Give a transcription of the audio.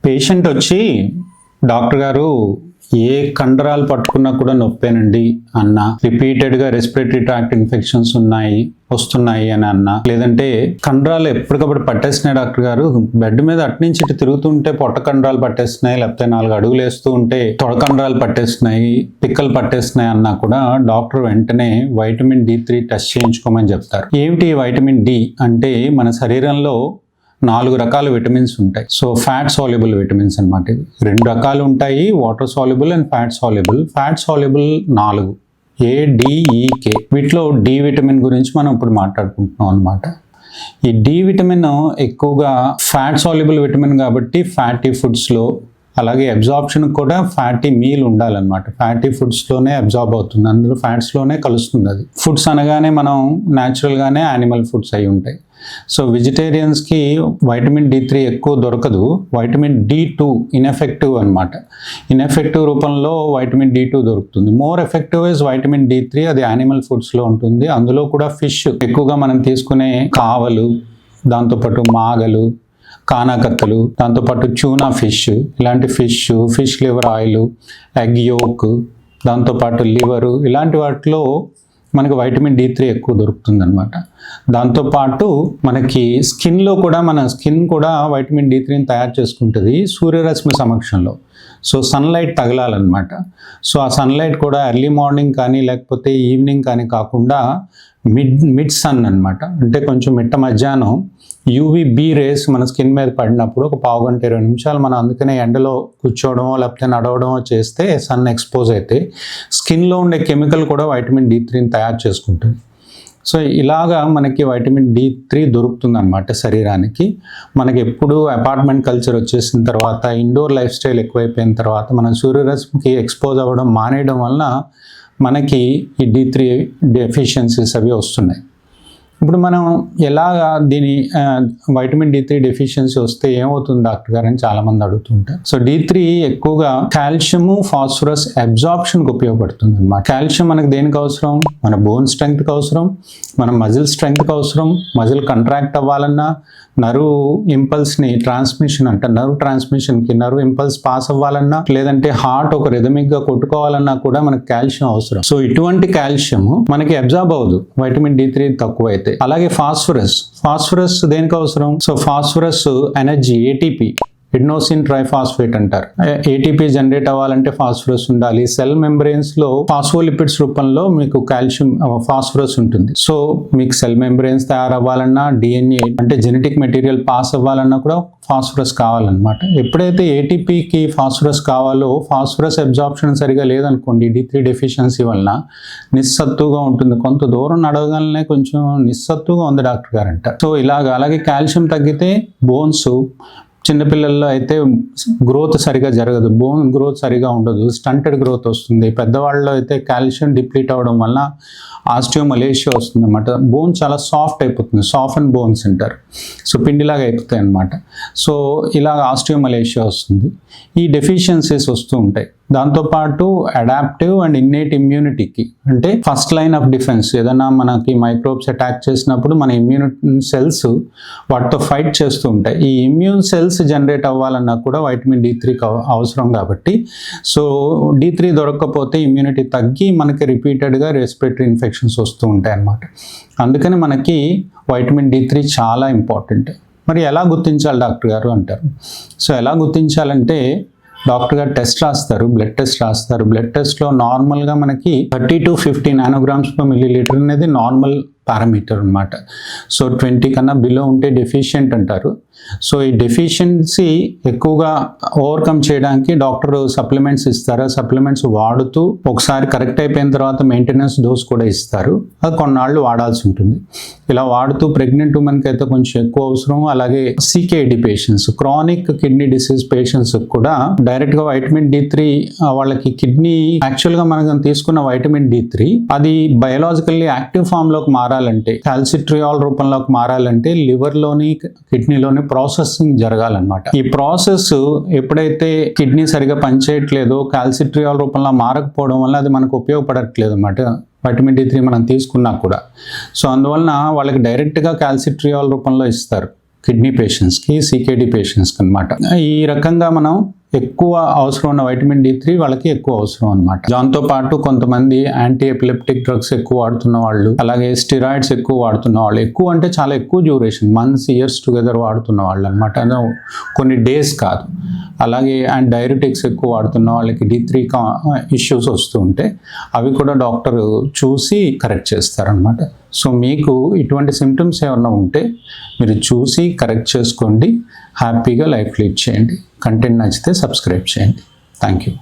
Patient వచ్చి doctor గారు ఏ కండరాలు పట్టుకున్నా కూడా నొప్పేనండి అన్న, రిపీటెడ్గా రెస్పిరేటరీ ట్రాక్ట్ ఇన్ఫెక్షన్స్ వస్తున్నాయి అని అన్న, లేదంటే కండరాలు ఎప్పటికప్పుడు పట్టేస్తున్నాయి డాక్టర్ గారు, బెడ్ మీద అట్నుంచి ఇటు తిరుగుతుంటే పొట్ట కండరాలు పట్టేస్తున్నాయి, లేకపోతే 4 అడుగులు వేస్తూ ఉంటే తొడ కండరాలు పట్టేస్తున్నాయి, పిక్కలు పట్టేస్తున్నాయి అన్నా కూడా డాక్టర్ వెంటనే వైటమిన్ D3 టెస్ట్ చేయించుకోమని చెప్తారు. ఏమిటి వైటమిన్ డి అంటే మన శరీరంలో 4 రకాల విటమిన్స్ ఉంటాయి. సో ఫ్యాట్ సాల్యుబుల్ విటమిన్స్ అనమాట. ఇవి 2 రకాలు ఉంటాయి, water soluble and fat soluble. Fat soluble 4, ADEK. వీటిలో డి విటమిన్ గురించి మనం ఇప్పుడు మాట్లాడుకుంటున్నాం అనమాట. ఈ డి విటమిన్ ఎక్కువగా ఫ్యాట్ సాల్యుబుల్ విటమిన్ కాబట్టి ఫ్యాటీ ఫుడ్స్లో, అలాగే అబ్జార్ప్షన్ కూడా ఫ్యాటీ మీల్ ఉండాలన్నమాట. ఫ్యాటీ ఫుడ్స్లోనే అబ్జార్బ్ అవుతుంది, అందులో ఫ్యాట్స్లోనే కలుస్తుంది. అది ఫుడ్స్ అనగానే మనం న్యాచురల్గానే యానిమల్ ఫుడ్స్ అయి ఉంటాయి. సో వెజిటేరియన్స్కి వైటమిన్ D3 ఎక్కువ దొరకదు. వైటమిన్ D2 ఇన్ఎఫెక్టివ్ అనమాట. ఇన్ఎఫెక్టివ్ రూపంలో వైటమిన్ D2 దొరుకుతుంది. More effective is vitamin D3. అది యానిమల్ ఫుడ్స్లో ఉంటుంది. అందులో కూడా ఫిష్ ఎక్కువగా మనం తీసుకునే కావలు, దాంతోపాటు మాగలు, కానాకత్తలు, దాంతోపాటు ట్యూనా ఫిష్, ఇలాంటి fish liver oil, egg yolk, దాంతోపాటు లివరు, ఇలాంటి వాటిలో మనకి వైటమిన్ D3 ఎక్కువ దొరుకుతుంది అనమాట. దాంతోపాటు మనకి స్కిన్లో కూడా, మన స్కిన్ కూడా వైటమిన్ D3ని తయారు చేసుకుంటుంది సూర్యరశ్మి సమక్షంలో. సో సన్లైట్ తగలాలన్నమాట. సో ఆ సన్లైట్ కూడా ఎర్లీ మార్నింగ్ కానీ లేకపోతే ఈవినింగ్ కానీ కాకుండా మిడ్ సన్ అనమాట. అంటే కొంచెం మిట్ట మధ్యాహ్నం UVB రేస్ మన స్కిన్ మీద పడినప్పుడు ఒక 15 గంట 20 నిమిషాలు మనం అందుకనే ఎండలో కూర్చోవడమో లేకపోతే నడవడమో చేస్తే, సన్ ఎక్స్పోజ్ అయితే స్కిన్లో ఉండే కెమికల్ కూడా వైటమిన్ D3ని తయారు చేసుకుంటుంది. సో ఇలాగా మనకి వైటమిన్ D3 దొరుకుతుంది అన్నమాట శరీరానికి. మనకి ఎప్పుడు అపార్ట్మెంట్ కల్చర్ వచ్చేసిన తర్వాత, ఇండోర్ లైఫ్ స్టైల్ ఎక్కువైపోయిన తర్వాత మనం సూర్యరశ్మికి ఎక్స్పోజ్ అవ్వడం మానేయడం వలన మనకి ఈ D3 డెఫిషియన్సీస్ అవి వస్తున్నాయి. ఇప్పుడు మనం ఎలాగా దీని వైటమిన్ D3 డెఫిషియన్సీ వస్తే ఏమవుతుంది డాక్టర్ గారు అని చాలామంది అడుగుతుంటారు. సో D3 ఎక్కువగా కాల్షియము, ఫాస్ఫరస్ అబ్జార్ప్షన్కి ఉపయోగపడుతుంది అన్నమాట. కాల్షియం మనకు దేనికి అవసరం? మన బోన్ స్ట్రెంగ్త్కి అవసరం, మన మజిల్ స్ట్రెంగ్త్కి అవసరం. మజిల్ కంట్రాక్ట్ అవ్వాలన్నా, నర్వ్ ఇంపల్స్ని ట్రాన్స్మిషన్ అంటే నర్వ్ ట్రాన్స్మిషన్కి నర్వ్ ఇంపల్స్ పాస్ అవ్వాలన్నా, లేదంటే హార్ట్ ఒక రిథమిక్గా కొట్టుకోవాలన్నా కూడా మనకు కాల్షియం అవసరం. సో ఇటువంటి కాల్షియం మనకి అబ్జార్బ్ అవ్వదు వైటమిన్ D3 తక్కువైతే. అలాగే ఫాస్ఫరస్ దేనికి అవసరం? So phosphorus energy, ATP, adenosine triphosphate అంటారు. ATP జనరేట్ అవ్వాలంటే ఫాస్ఫరస్ ఉండాలి. సెల్ మెంబ్రెయిన్స్లో ఫాస్ఫోలిపిడ్స్ రూపంలో మీకు కాల్షియం, ఫాస్ఫరస్ ఉంటుంది. సో మీకు సెల్ మెంబ్రెయిన్స్ తయారవ్వాలన్నా, DNA అంటే జెనెటిక్ మెటీరియల్ పాస్ అవ్వాలన్నా కూడా ఫాస్ఫరస్ కావాలన్నమాట. ఎప్పుడైతే ATPకి ఫాస్ఫరస్ కావాలో, ఫాస్ఫరస్ అబ్జార్ప్షన్ సరిగా లేదనుకోండి, D3 డెఫిషియన్సీ వలన నిస్సత్తుగా ఉంటుంది. కొంత దూరం నడవగానే కొంచెం నిస్సత్తుగా ఉంది డాక్టర్ గారు అంటారు. సో అలాగే కాల్షియం తగ్గితే బోన్స్, చిన్నపిల్లల్లో అయితే గ్రోత్ సరిగా జరగదు, బోన్ గ్రోత్ సరిగా ఉండదు, స్టంటెడ్ గ్రోత్ వస్తుంది. పెద్దవాళ్ళలో అయితే కాల్షియం డిప్లీట్ అవ్వడం వల్ల ఆస్టియోమలేషియా వస్తుంది అన్నమాట. బోన్ చాలా సాఫ్ట్ అయిపోతుంది, సాఫ్ట్ బోన్స్ అంటారు. సో పిండిలాగా అయిపోతాయి అన్నమాట. సో ఇలా ఆస్టియోమలేషియా వస్తుంది. ఈ డెఫిషియన్సీస్ వస్తూ ఉంటాయి. దాంతోపాటు అడాప్టివ్ అండ్ ఇన్నేట్ ఇమ్యూనిటీకి, అంటే ఫస్ట్ లైన్ ఆఫ్ డిఫెన్స్, ఏదైనా మనకి మైక్రోబ్స్ అటాక్ చేసినప్పుడు మన ఇమ్యూన్ సెల్స్ వాటితో ఫైట్ చేస్తూ ఉంటాయి. ఈ ఇమ్యూన్ సెల్స్ జనరేట్ అవ్వాలన్నా కూడా వైటమిన్ D3 అవసరం కాబట్టి, సో D3 దొరకకపోతే ఇమ్యూనిటీ తగ్గి మనకి రిపీటెడ్గా రెస్పిరేటరీ ఇన్ఫెక్షన్స్ వస్తూ ఉంటాయి అన్నమాట. అందుకని మనకి వైటమిన్ D3 చాలా ఇంపార్టెంట్. మరి ఎలా గుర్తించాలి డాక్టర్ గారు అంటారు. సో ఎలా గుర్తించాలంటే, డాక్టర్ గారు టెస్ట్ రాస్తారు, బ్లడ్ టెస్ట్ రాస్తారు. బ్లడ్ టెస్ట్లో నార్మల్గా మనకి 30 to 50 నానోగ్రామ్స్/మిల్లీలీటర్ అనేది నార్మల్ పారామీటర్ అనమాట. సో 20 కన్నా బిలో ఉంటే డెఫిషియెంట్ అంటారు. సో ఈ డెఫిషియన్సీ ఎక్కువగా ఓవర్కమ్ చేయడానికి డాక్టర్ సప్లిమెంట్స్ ఇస్తారు. సప్లిమెంట్స్ వాడుతూ ఒకసారి కరెక్ట్ అయిపోయిన తర్వాత మెయింటెనెన్స్ డోస్ కూడా ఇస్తారు. అది కొన్నాళ్ళు వాడాల్సి ఉంటుంది. ఇలా వాడుతూ ప్రెగ్నెంట్ ఉమెన్కి అయితే కొంచెం ఎక్కువ అవసరం. అలాగే CKD patients, chronic kidney disease patients కూడా డైరెక్ట్గా వైటమిన్ D3 వాళ్ళకి కిడ్నీ, యాక్చువల్గా మనం తీసుకున్న వైటమిన్ D3 అది బయోలాజికల్లీ యాక్టివ్ ఫామ్లోకి మారాలంటే, కాల్సిట్రియాల్ రూపంలోకి మారాలంటే లివర్లోని కిడ్నీలోని ప్రాసెసింగ్ జరగాలన్నమాట. ఈ ప్రాసెస్ ఎప్పుడైతే కిడ్నీ సరిగా పనిచేయట్లేదో, కాల్సిట్రియాల్ రూపంలో మారకపోవడం వల్ల అది మనకు ఉపయోగపడట్లేదు అన్నమాట. వైటమిన్ D3 మనం తీసుకున్నా కూడా. సో అందువలన వాళ్ళకి డైరెక్ట్గా కాల్సిట్రియాల్ రూపంలో ఇస్తారు. కిడ్నీ పేషెంట్స్కి, సికేడి పేషెంట్స్కి అనమాట. ఈ రకంగా మనం ఎక్కువ అవసరం ఉన్న వైటమిన్ D3 వాళ్ళకి ఎక్కువ అవసరం అనమాట. దాంతో పాటు కొంతమంది యాంటీ ఎపిలెప్టిక్ డ్రగ్స్ ఎక్కువ వాడుతున్న వాళ్ళు, అలాగే స్టిరాయిడ్స్ ఎక్కువ వాడుతున్న వాళ్ళు, ఎక్కువ అంటే చాలా ఎక్కువ డ్యూరేషన్, మంత్స్, ఇయర్స్ టుగెదర్ వాడుతున్న వాళ్ళు అనమాట, కొన్ని డేస్ కాదు. అలాగే అండ్ డైరెటిక్స్ ఎక్కువ వాడుతున్న వాళ్ళకి D3 ఇష్యూస్ వస్తూ ఉంటే అవి కూడా డాక్టర్ చూసి కరెక్ట్ చేస్తారనమాట. సో మీకు ఇటువంటి సిమ్టమ్స్ ఏమన్నా ఉంటే మీరు చూసి కరెక్ట్ చేసుకోండి, హ్యాపీగా లైఫ్ లీడ్ చేయండి. కంటెంట్ నచ్చితే సబ్స్క్రైబ్ చేయండి. Thank you.